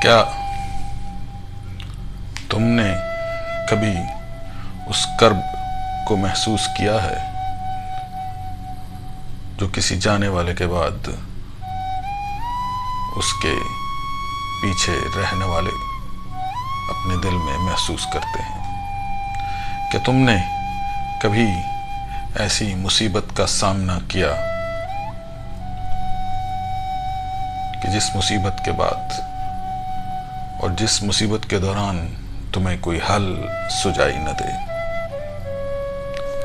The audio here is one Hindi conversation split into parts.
क्या तुमने कभी उस कर्ब को महसूस किया है जो किसी जाने वाले के बाद उसके पीछे रहने वाले अपने दिल में महसूस करते हैं? क्या तुमने कभी ऐसी मुसीबत का सामना किया कि जिस मुसीबत के बाद और जिस मुसीबत के दौरान तुम्हें कोई हल सुझाई न दे?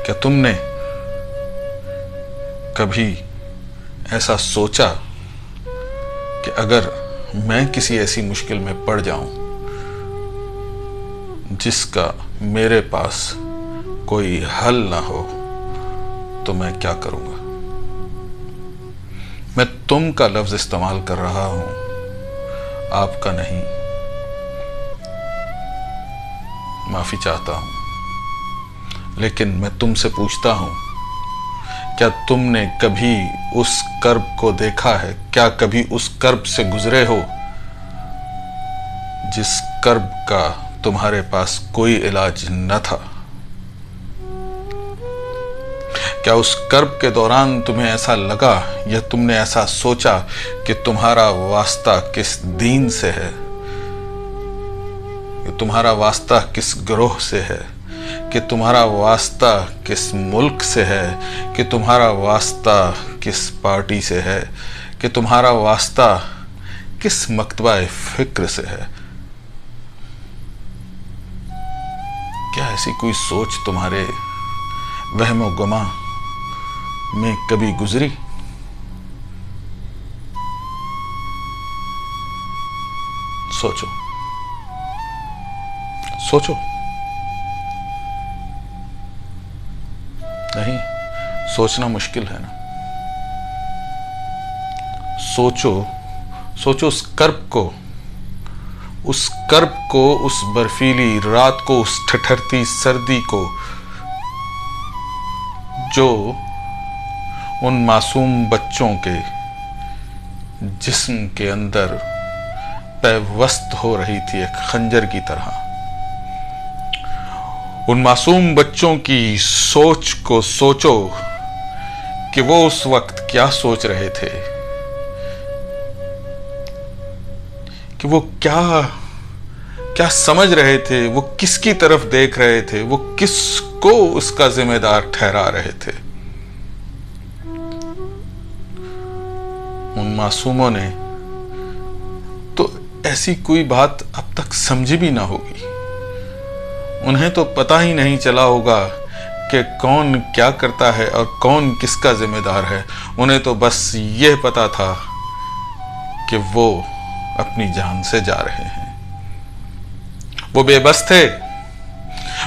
क्या तुमने कभी ऐसा सोचा कि अगर मैं किसी ऐसी मुश्किल में पड़ जाऊं जिसका मेरे पास कोई हल ना हो तो मैं क्या करूंगा? मैं तुम का लफ्ज इस्तेमाल कर रहा हूं, आपका नहीं। माफी चाहता हूं, लेकिन मैं तुमसे पूछता हूं, क्या तुमने कभी उस कर्ब को देखा है? क्या कभी उस कर्ब से गुजरे हो जिस कर्ब का तुम्हारे पास कोई इलाज न था? क्या उस कर्ब के दौरान तुम्हें ऐसा लगा या तुमने ऐसा सोचा कि तुम्हारा वास्ता किस दीन से है, कि तुम्हारा वास्ता किस ग्रोह से है, कि तुम्हारा वास्ता किस मुल्क से है, कि तुम्हारा वास्ता किस पार्टी से है, कि तुम्हारा वास्ता किस मकतबा फिक्र से है? क्या ऐसी कोई सोच तुम्हारे वहमो गुमा में कभी गुजरी? सोचो, सोचो। नहीं, सोचना मुश्किल है ना? सोचो, सोचो उस कर्ब को, उस कर्ब को, उस बर्फीली रात को, उस ठठरती सर्दी को जो उन मासूम बच्चों के जिस्म के अंदर पैवस्त हो रही थी एक खंजर की तरह। उन मासूम बच्चों की सोच को सोचो कि वो उस वक्त क्या सोच रहे थे, कि वो क्या क्या समझ रहे थे, वो किसकी तरफ देख रहे थे, वो किसको उसका जिम्मेदार ठहरा रहे थे। उन मासूमों ने तो ऐसी कोई बात अब तक समझी भी ना होगी। उन्हें तो पता ही नहीं चला होगा कि कौन क्या करता है और कौन किसका जिम्मेदार है। उन्हें तो बस यह पता था कि वो अपनी जान से जा रहे हैं। वो बेबस थे,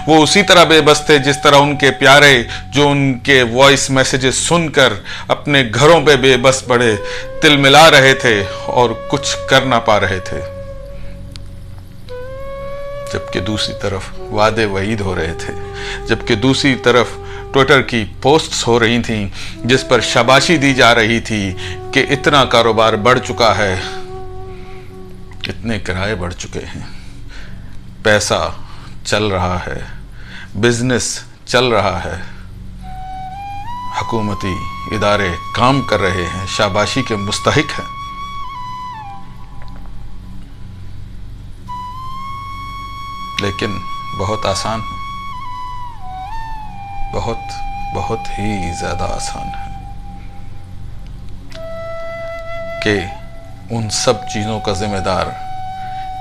वो उसी तरह बेबस थे जिस तरह उनके प्यारे जो उनके वॉइस मैसेजेस सुनकर अपने घरों पे बेबस पड़े तिलमिला रहे थे और कुछ कर ना पा रहे थे, जबकि दूसरी तरफ वादे वईद हो रहे थे, जबकि दूसरी तरफ ट्विटर की पोस्ट्स हो रही थीं जिस पर शाबाशी दी जा रही थी कि इतना कारोबार बढ़ चुका है, इतने किराए बढ़ चुके हैं, पैसा चल रहा है, बिजनेस चल रहा है, हुकूमती इदारे काम कर रहे हैं, शाबाशी के मुस्तहिक हैं। लेकिन बहुत आसान है, बहुत बहुत ही ज्यादा आसान है कि उन सब चीजों का जिम्मेदार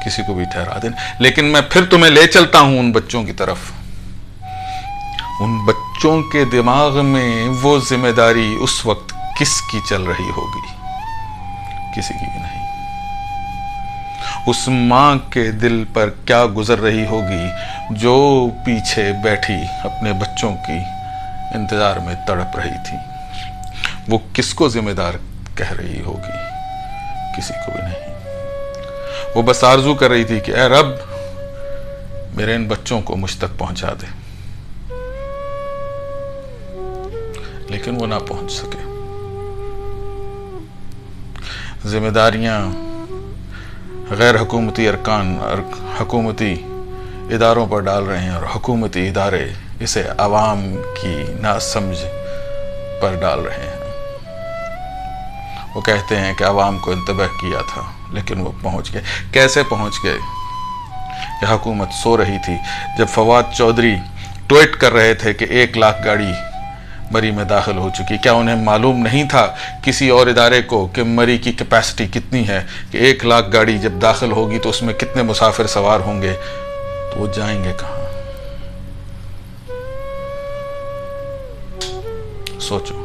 किसी को भी ठहरा दें। लेकिन मैं फिर तुम्हें ले चलता हूं उन बच्चों की तरफ। उन बच्चों के दिमाग में वो जिम्मेदारी उस वक्त किसकी चल रही होगी? किसी की भी नहीं। उस मां के दिल पर क्या गुजर रही होगी जो पीछे बैठी अपने बच्चों की इंतजार में तड़प रही थी? वो किसको जिम्मेदार कह रही होगी? किसी को भी नहीं। वो बस आरजू कर रही थी कि ऐ रब, मेरे इन बच्चों को मुझ तक पहुंचा दे, लेकिन वो ना पहुंच सके। जिम्मेदारियां गैर हुकूमती अरकान और हुकूमती इदारों पर डाल रहे हैं, और हुकूमती इदारे इसे आवाम की नासमझ पर डाल रहे हैं। वो कहते हैं कि आवाम को इंतबाह किया था, लेकिन वो पहुंच गए। कैसे पहुंच गए? यह हुकूमत सो रही थी जब फवाद चौधरी ट्वीट कर रहे थे कि 1 लाख गाड़ी मरी में दाखिल हो चुकी। क्या उन्हें मालूम नहीं था किसी और इदारे को कि मरी की कैपेसिटी कितनी है, कि 1 लाख गाड़ी जब दाखिल होगी तो उसमें कितने मुसाफिर सवार होंगे? तो वो जाएंगे कहाँ? सोचो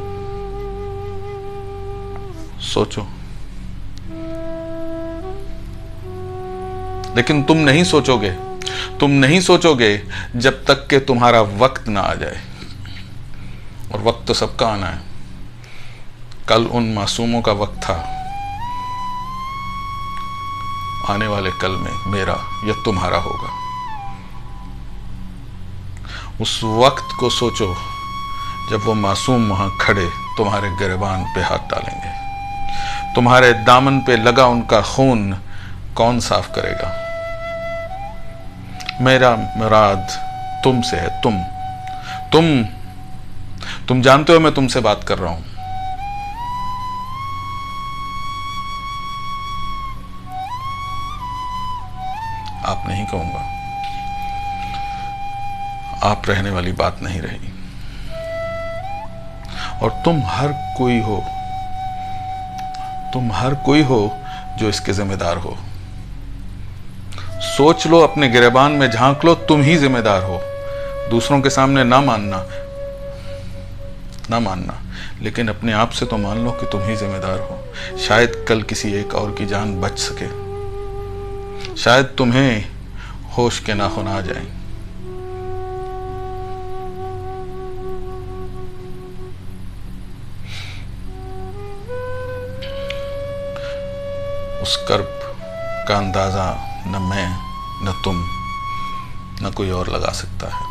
सोचो। लेकिन तुम नहीं सोचोगे, तुम नहीं सोचोगे जब तक कि तुम्हारा वक्त ना आ जाए। और वक्त तो सबका आना है। कल उन मासूमों का वक्त था, आने वाले कल में मेरा या तुम्हारा होगा। उस वक्त को सोचो जब वो मासूम वहां खड़े तुम्हारे गिरबान पे हाथ डालेंगे। तुम्हारे दामन पे लगा उनका खून कौन साफ करेगा? मेरा मुराद तुमसे है। तुम जानते हो मैं तुमसे बात कर रहा हूं। आप नहीं कहूंगा, आप रहने वाली बात नहीं रही। और तुम हर कोई हो जो इसके जिम्मेदार हो। सोच लो, अपने गिरबान में झांक लो, तुम ही जिम्मेदार हो। दूसरों के सामने ना मानना, लेकिन अपने आप से तो मान लो कि तुम ही जिम्मेदार हो। शायद कल किसी एक और की जान बच सके, शायद तुम्हें होश के नाखून आ जाएं। उस कर्ब का अंदाजा न मैं, न तुम, न कोई और लगा सकता है।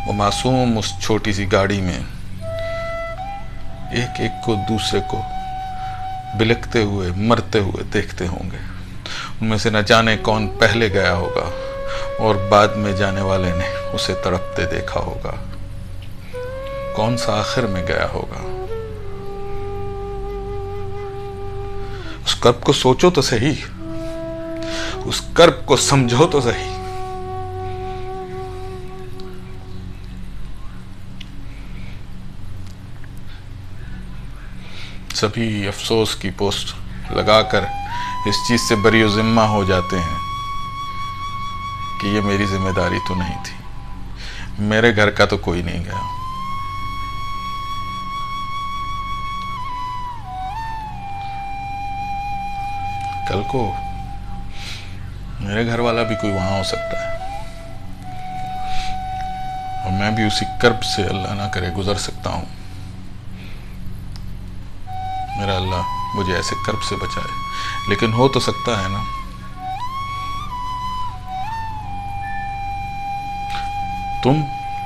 वो मासूम उस छोटी सी गाड़ी में एक एक को दूसरे को बिलखते हुए, मरते हुए देखते होंगे। उनमें से न जाने कौन पहले गया होगा और बाद में जाने वाले ने उसे तड़पते देखा होगा। कौन सा आखिर में गया होगा? उस कर्ब को सोचो तो सही, उस कर्ब को समझो तो सही। सभी अफसोस की पोस्ट लगाकर इस चीज से बरी जिम्मा हो जाते हैं कि ये मेरी जिम्मेदारी तो नहीं थी, मेरे घर का तो कोई नहीं गया। कल को मेरे घर वाला भी कोई वहां हो सकता है, और मैं भी उसी कर्ब से, अल्लाह ना करे, गुजर सकता हूं। मेरा अल्लाह मुझे ऐसे कर्ब से बचाए। लेकिन हो तो सकता है ना।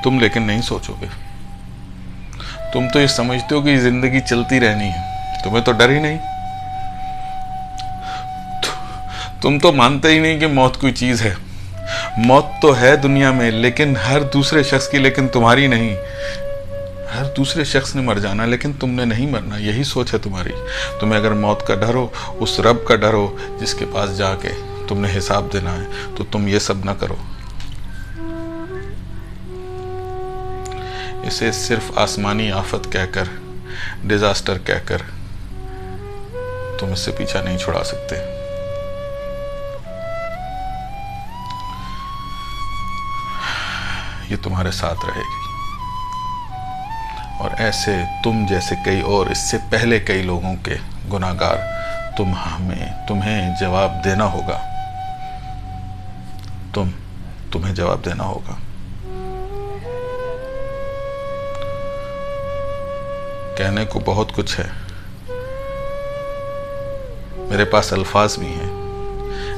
तुम लेकिन नहीं सोचोगे। तुम तो ये समझते हो कि जिंदगी चलती रहनी है, तुम्हें तो डर ही नहीं। तुम तो मानते ही नहीं कि मौत कोई चीज है। मौत तो है दुनिया में, लेकिन हर दूसरे शख्स की, लेकिन तुम्हारी नहीं। हर दूसरे शख्स ने मर जाना, लेकिन तुमने नहीं मरना। यही सोच है तुम्हारी। तुम्हें अगर मौत का डर हो, उस रब का डर हो जिसके पास जाके तुमने हिसाब देना है, तो तुम ये सब ना करो। इसे सिर्फ आसमानी आफत कहकर, डिजास्टर कहकर तुम इससे पीछा नहीं छुड़ा सकते। ये तुम्हारे साथ रहेगी, और ऐसे तुम जैसे कई और इससे पहले कई लोगों के गुनाहगार तुम्हें जवाब देना होगा। तुम्हें जवाब देना होगा। कहने को बहुत कुछ है, मेरे पास अल्फाज भी हैं,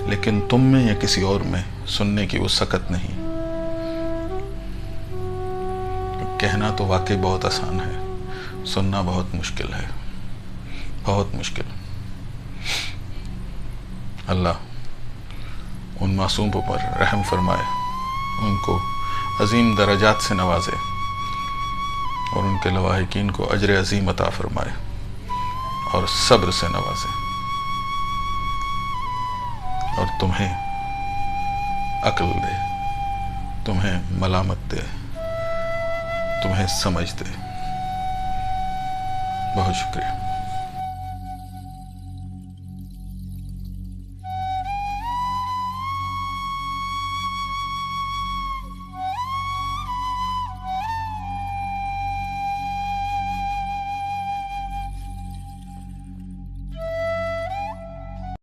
लेकिन तुम में या किसी और में सुनने की वो सकत नहीं। कहना तो वाकई बहुत आसान है, सुनना बहुत मुश्किल है, बहुत मुश्किल। अल्लाह उन मासूमों पर रहम फरमाए, उनको अजीम दराजात से नवाजे और उनके लवाहिकीन को अजर अजीम अता फरमाए और सब्र से नवाजे, और तुम्हें अक्ल दे, तुम्हें मलामत दे, तुम्हें समझ दे। बहुत शुक्रिया।